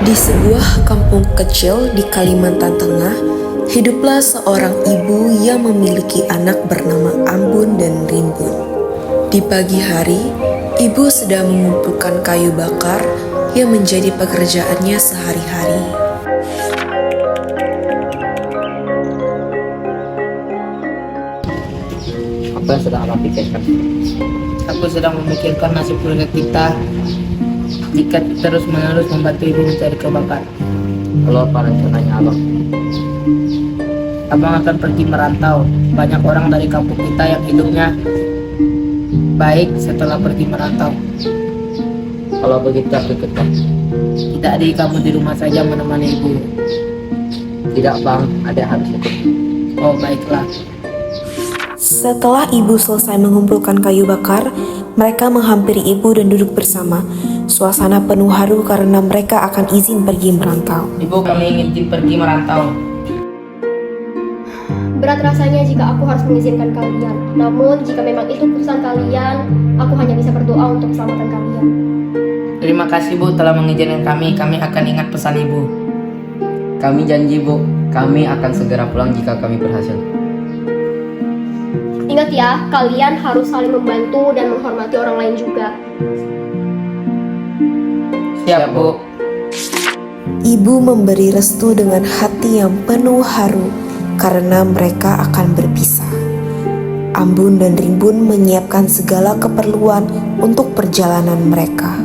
Di sebuah kampung kecil di Kalimantan Tengah, hiduplah seorang ibu yang memiliki anak bernama Ambun dan Rimbun. Di pagi hari, ibu sedang mengumpulkan kayu bakar yang menjadi pekerjaannya sehari-hari. Apa yang sedang Abang pikirkan? Aku sedang memikirkan nasib keluarga kita jika terus-menerus membantu ibu mencari kayu bakar. Kalau apa rencananya Abang? Abang akan pergi merantau. Banyak orang dari kampung kita yang hidupnya baik setelah pergi merantau. Kalau begitu aku ikut Bang. Tidak ada kamu di rumah saja menemani ibu. Tidak Bang, ada yang harus ikut. Oh baiklah. Setelah ibu selesai mengumpulkan kayu bakar, mereka menghampiri ibu dan duduk bersama. Suasana penuh haru karena mereka akan izin pergi merantau. Ibu, kami ingin pergi merantau. Berat rasanya jika aku harus mengizinkan kalian. Namun, jika memang itu keputusan kalian, aku hanya bisa berdoa untuk keselamatan kalian. Terima kasih Bu telah mengizinkan kami. Kami akan ingat pesan Ibu. Kami janji Bu, kami akan segera pulang jika kami berhasil. Ingat ya, kalian harus saling membantu dan menghormati orang lain juga. Siap Bu. Ibu memberi restu dengan hati yang penuh haru karena mereka akan berpisah. Ambun dan Rimbun menyiapkan segala keperluan untuk perjalanan mereka.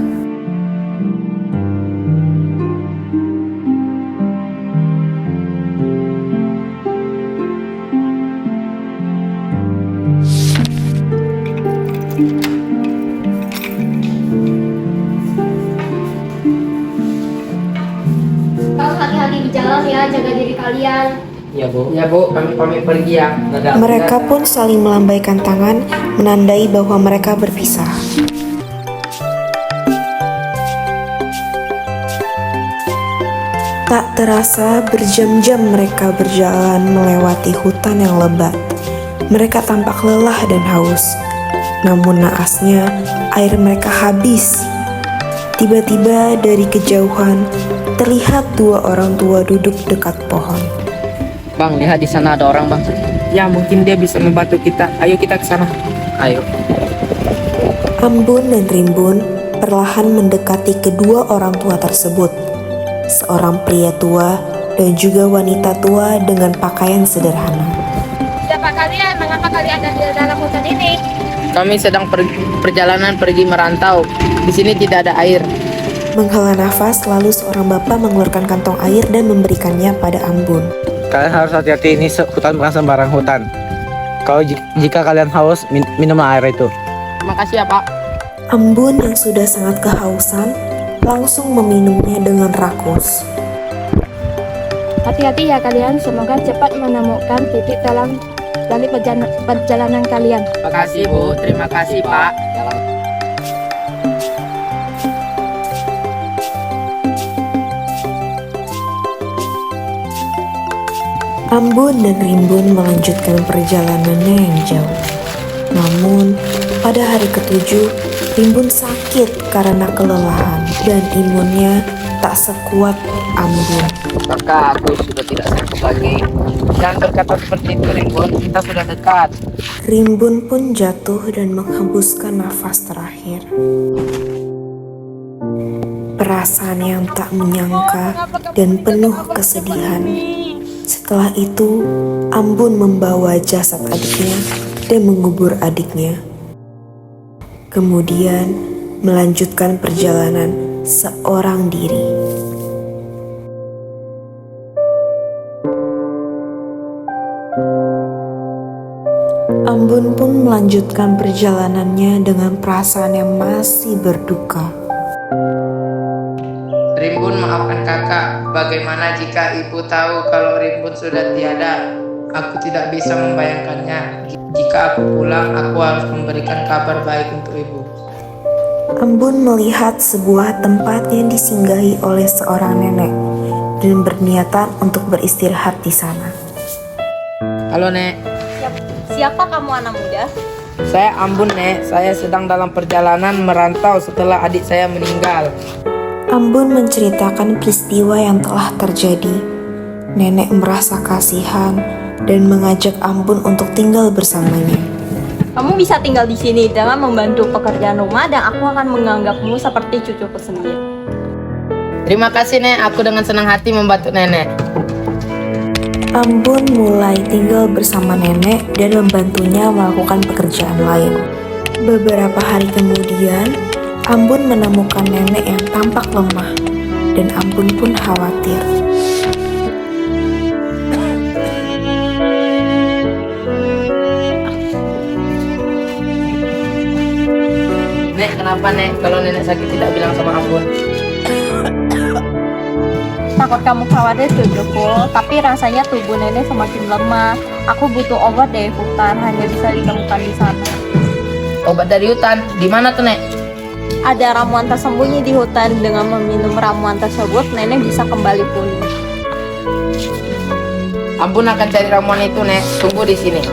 Kalian hati-hati di jalan ya, jaga diri kalian. Iya Bu. Ya Bu, kami pamit pergi ya. Mereka pun saling melambaikan tangan, menandai bahwa mereka berpisah. Tak terasa berjam-jam mereka berjalan melewati hutan yang lebat. Mereka tampak lelah dan haus. Namun naasnya, air mereka habis. Tiba-tiba dari kejauhan, terlihat dua orang tua duduk dekat pohon. Bang, lihat di sana ada orang Bang. Ya, mungkin dia bisa membantu kita. Ayo kita ke sana. Ayo. Ambun dan Rimbun perlahan mendekati kedua orang tua tersebut. Seorang pria tua dan juga wanita tua dengan pakaian sederhana. Siapa kalian? Mengapa kalian ada di dalam hutan ini? Kami sedang perjalanan pergi merantau. Di sini tidak ada air. Menghela nafas, lalu seorang bapak mengeluarkan kantong air dan memberikannya pada Ambun. Kalian harus hati-hati, ini hutan bukan sembarang hutan. Kalau jika kalian haus, minumlah air itu. Terima kasih ya Pak. Ambun yang sudah sangat kehausan langsung meminumnya dengan rakus. Hati-hati ya kalian, semoga cepat menemukan titik terang dari perjalanan kalian. Terima kasih Bu, terima kasih Pak. Ambun dan Rimbun melanjutkan perjalanannya yang jauh. Namun, pada hari ketujuh, Rimbun sakit karena kelelahan dan imunnya tak sekuat Ambun. Maka aku sudah tidak sakit lagi. Jangan berkata seperti itu Rimbun, kita sudah dekat. Rimbun pun jatuh dan menghembuskan nafas terakhir. Perasaan yang tak menyangka dan penuh kesedihan. Setelah itu, Ambun membawa jasad adiknya dan mengubur adiknya. Kemudian melanjutkan perjalanan seorang diri. Ambun pun melanjutkan perjalanannya dengan perasaan yang masih berduka. Rimbun, maafkan kakak. Bagaimana jika ibu tahu kalau Rimbun sudah tiada? Aku tidak bisa membayangkannya. Jika aku pulang, aku harus memberikan kabar baik untuk ibu. Ambun melihat sebuah tempat yang disinggahi oleh seorang nenek dan berniatan untuk beristirahat di sana. Halo Nek, Siapa kamu anak muda? saya Ambun Nek. Saya sedang dalam perjalanan merantau setelah adik saya meninggal. Ambon menceritakan peristiwa yang telah terjadi. Nenek merasa kasihan dan mengajak Ambon untuk tinggal bersamanya. Kamu bisa tinggal di sini dengan membantu pekerjaan rumah dan aku akan menganggapmu seperti cucuku sendiri. Terima kasih, Nek. Aku dengan senang hati membantu Nenek. Ambon mulai tinggal bersama nenek dan membantunya melakukan pekerjaan lain. Beberapa hari kemudian, Ambon menemukan nenek yang tampak lemah, dan Ambon pun khawatir. Nek, kenapa, Nek? Kalau Nenek sakit tidak bilang sama Ambon. Takut kamu khawatir cucuku, tapi rasanya tubuh nenek semakin lemah. Aku butuh obat dari hutan, hanya bisa ditemukan di sana. Obat dari hutan? Di mana tuh, Nek? Ada ramuan tersembunyi di hutan. Dengan meminum ramuan tersebut, nenek bisa kembali pulih. Ambon akan cari ramuan itu, Nek. Tunggu di sini.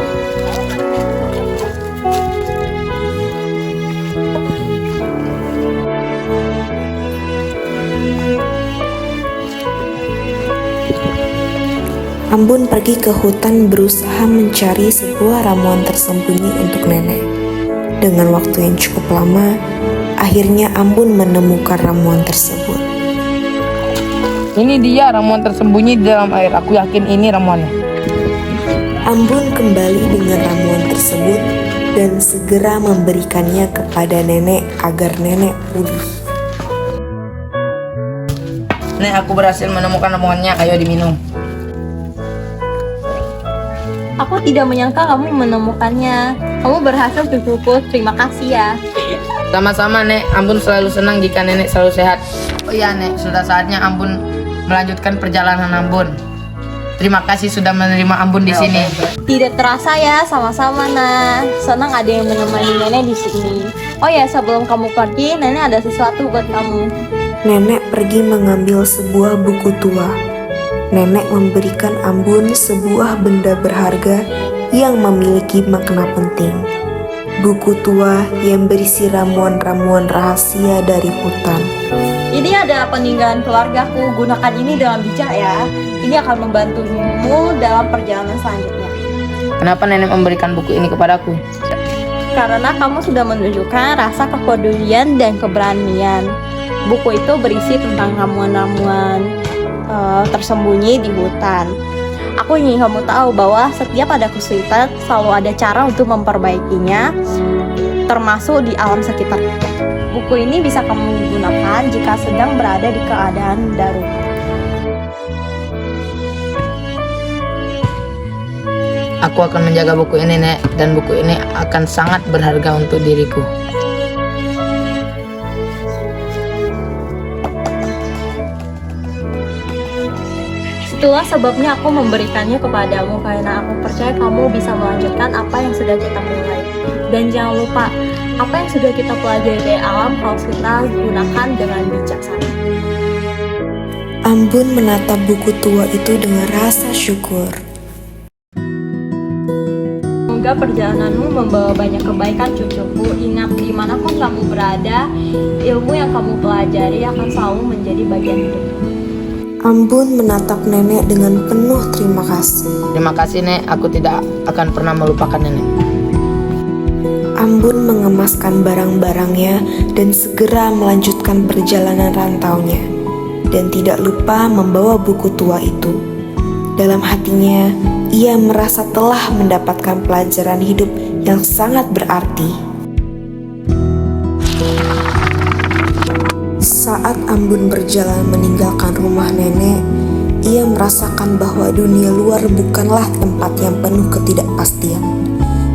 Ambon pergi ke hutan berusaha mencari sebuah ramuan tersembunyi untuk nenek. Dengan waktu yang cukup lama, akhirnya Ambon menemukan ramuan tersebut. Ini dia ramuan tersembunyi di dalam air. Aku yakin ini ramuannya. Ambon kembali dengan ramuan tersebut dan segera memberikannya kepada nenek agar nenek pulih. Nek, aku berhasil menemukan ramuannya. Ayo diminum. Aku tidak menyangka kamu menemukannya. Kamu berhasil cucuku, terima kasih ya. Sama-sama, Nek. Ambon selalu senang jika Nenek selalu sehat. Oh iya, Nek. Sudah saatnya Ambon melanjutkan perjalanan Ambon. Terima kasih sudah menerima Ambon di sini. Tidak terasa ya, sama-sama nah. Senang ada yang menemani nenek di sini. Oh ya, sebelum kamu pergi, nenek ada sesuatu buat kamu. Nenek pergi mengambil sebuah buku tua. Nenek memberikan Ambon sebuah benda berharga yang memiliki makna penting. Buku tua yang berisi ramuan-ramuan rahasia dari hutan. Ini ada peninggalan keluargaku, gunakan ini dengan bijak ya. Ini akan membantumu dalam perjalanan selanjutnya. Kenapa Nenek memberikan buku ini kepadaku? Karena kamu sudah menunjukkan rasa kepedulian dan keberanian. Buku itu berisi tentang ramuan-ramuan tersembunyi di hutan. Aku ingin kamu tahu bahwa setiap ada kesulitan selalu ada cara untuk memperbaikinya, termasuk di alam sekitar. Buku ini bisa kamu gunakan jika sedang berada di keadaan darurat. Aku akan menjaga buku ini, Nek, dan buku ini akan sangat berharga untuk diriku. Itulah sebabnya aku memberikannya kepadamu, karena aku percaya kamu bisa melanjutkan apa yang sudah kita mulai. Dan jangan lupa, apa yang sudah kita pelajari dari alam harus kita gunakan dengan bijaksana. Ambon menatap buku tua itu dengan rasa syukur. Semoga perjalananmu membawa banyak kebaikan cucuku. Ingat, dimanapun kamu berada, ilmu yang kamu pelajari akan selalu menjadi bagian hidupmu. Ambon menatap nenek dengan penuh terima kasih. Terima kasih, Nek. Aku tidak akan pernah melupakan Nenek. Ambon mengemaskan barang-barangnya dan segera melanjutkan perjalanan rantaunya, dan tidak lupa membawa buku tua itu. Dalam hatinya, ia merasa telah mendapatkan pelajaran hidup yang sangat berarti. Saat Ambon berjalan meninggalkan rumah nenek, ia merasakan bahwa dunia luar bukanlah tempat yang penuh ketidakpastian.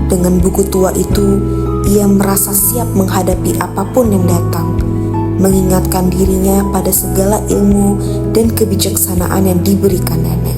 Dengan buku tua itu, ia merasa siap menghadapi apapun yang datang, mengingatkan dirinya pada segala ilmu dan kebijaksanaan yang diberikan nenek.